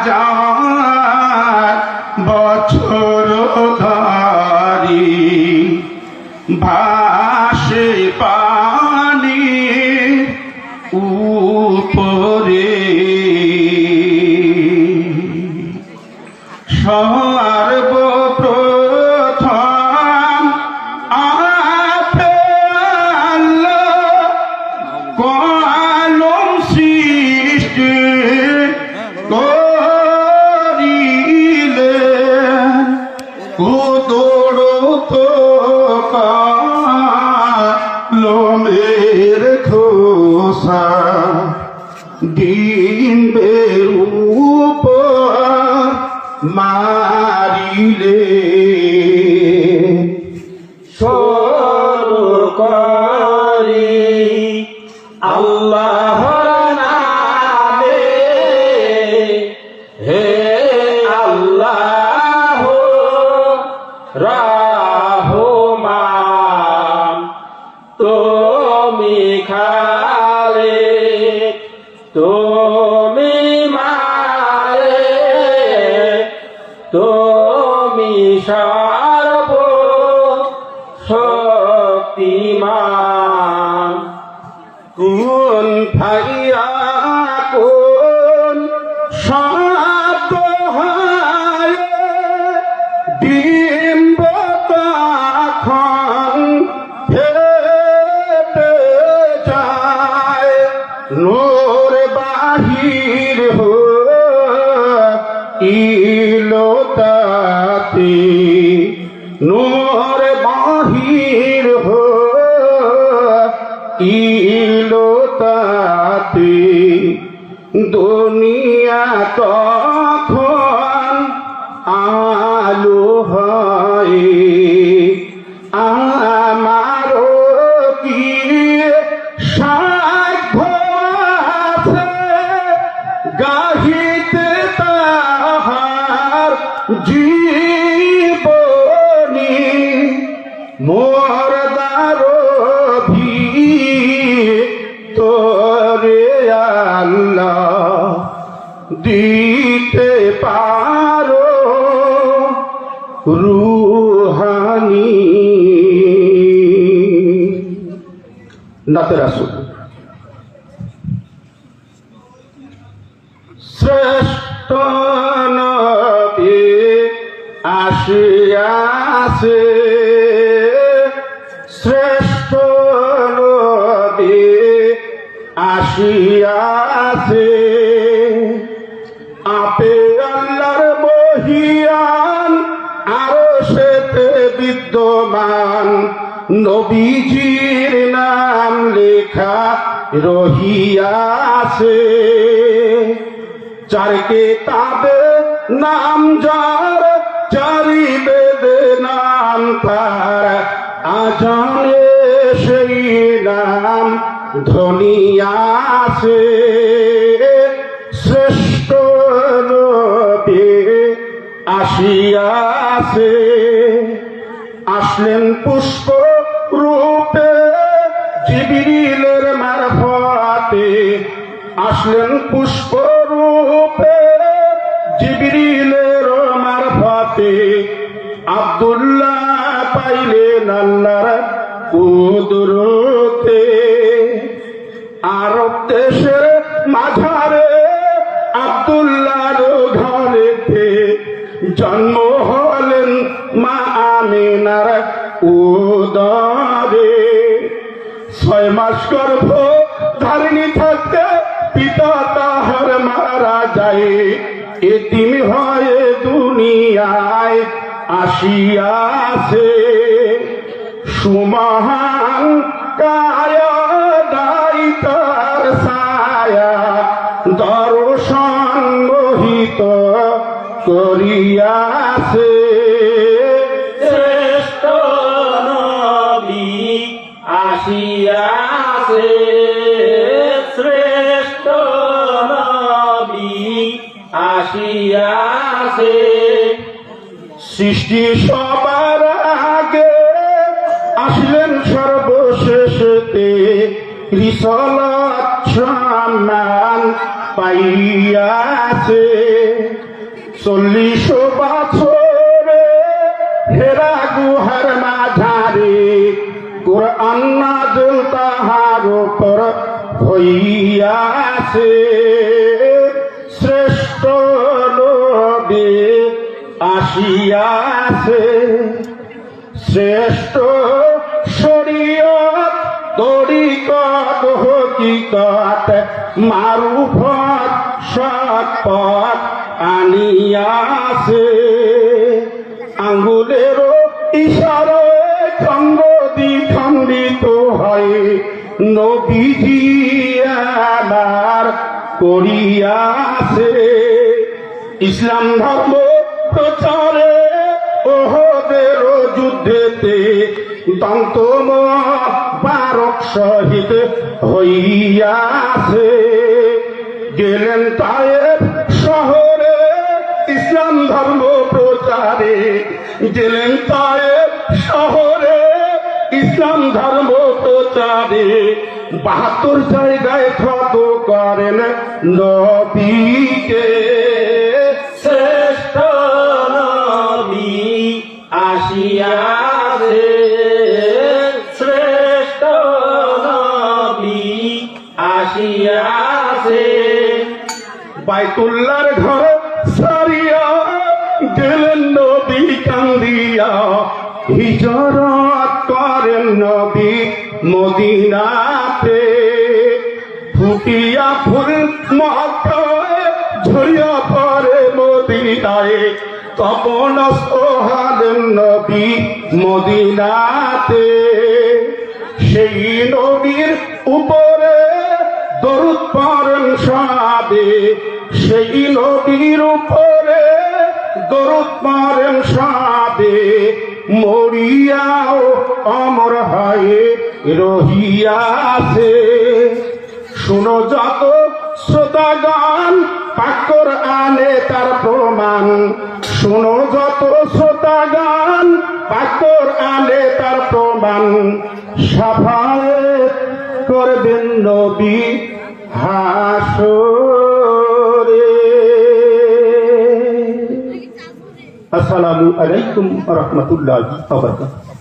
হাজার বছর ধরি ভাসে পানির উপরে সর্বপ্রথম আপে আল্লাহ কলম সৃষ্টি করিলেন কুদরত কলমের খোসা ডিম্বের উপর মারিলে শুরু করি আল্লাহর নামে, হে আল্লাহ রহমান, তুমি খালিক, তুমি মালিক, তুমি সর্ব শক্তিমান। কুন ফায়াকুন শব্দ হয় ডিম্ব তখন ফেটে যায়, নূর বাহির হইলো তাতে, নূর বাহির হইলো তাতে, দুনিয়া তখন আলো হয়। আমারও কি সাধ্য আছে গাহিতে তাহার জীবনী, মোরদার ভিতরে আল্লাহ দিতে পারো রুহানি। নাতে রাসূল। শ্রেষ্ঠ নবী আসিয়াছে, শ্রেষ্ঠ নবী আসিয়াছে, আপে আল্লাহর মহিয়ান আরশেতে বিদ্যমান, নবীজির নাম লেখা রহিয়াছে। চার কিতাবে নাম যার, চারি বেদে নাম তার, আজানে সেই নাম ধ্বনিয়াছে। শ্রেষ্ঠ নবী আসিয়াছে, আসলেন পুষ্প রূপে জিবরিলের মারফতে, আসলেন পুষ্প রূপে জিবরিলের মারফতে, আব্দুল্লাহ পাইলেন আল্লাহর কুদরতে। আরব দেশের মাঝারে আব্দুল্লাহর ঘরেতে জন্ম হলেন মা আমিনার উদরে। 6 মাস গর্ভ ধারিণী থাকতে পিতা তাহার মারা যায়, এতিম হয়ে দুনিয়ায় আসিয়াছে। সুমহান কায়াদাই তার ছায়া দর্শন মোহিত করিয়াছে। শ্রেষ্ঠ নবী আসিয়াছে, শ্রেষ্ঠ নবী আসিয়াছে। সৃষ্টি সবার আগে আসলেন সর্বশেষতে, রিসালাত সম্মান পাইয়াছে। 40 বছরে হেরা গুহার মাঝারে কোরআন নাযিল তাহার উপর হইয়াছে। শ্রেষ্ঠ নবী আসিয়াছে, শ্রেষ্ঠ শরীয়ত তরিকত হকিকত মারুফত সৎপথ আনিয়াছে। আঙ্গুলের ইশারায় খণ্ড দ্বিখণ্ডিত হয় নবীজি আমার করিয়াছে। ইসলাম ধর্ম প্রচারে ওহদের যুদ্ধেতে দন্তম 12 শহীদ হইয়াছে। গেলেন তায়েফ শহরে ইসলাম ধর্ম প্রচারে, গেলেন তায়েফ শহরে ইসলাম ধর্ম প্রচারে। 72 জায়গায় ক্ষত করেন নবীকে। শ্রেষ্ঠ নবী আসিয়াছে, শ্রেষ্ঠ নবী আসিয়াছে। বাইতুল্লাহর ঘর সারিয়া গেলেন নবী কান্দিয়া, হিজরত করেন নবী মদিনাতে। ফুটিয়া ফুল মক্কায় ঝরিয়া পড়ে মদিনায়, তপন সোহালেন নবী মদিনাতে। সেই নবীর উপরে দরুদ পড়েন সবে, সেই নবীর উপরে দরুদ পড়েন সবে। মরিয়াও অমর হয়ে রহিয়াছে। শুনো যত শ্রোতাগান পাক কোরআনে তার প্রমাণ, শুনো যত শ্রোতাগান পাক কোরআনে তার প্রমাণ। শাফায়েত করবেন নবী হাসরে। আসসালামু আলাইকুম ওয়া রাহমাতুল্লাহি ওয়া বারাকাতুহু।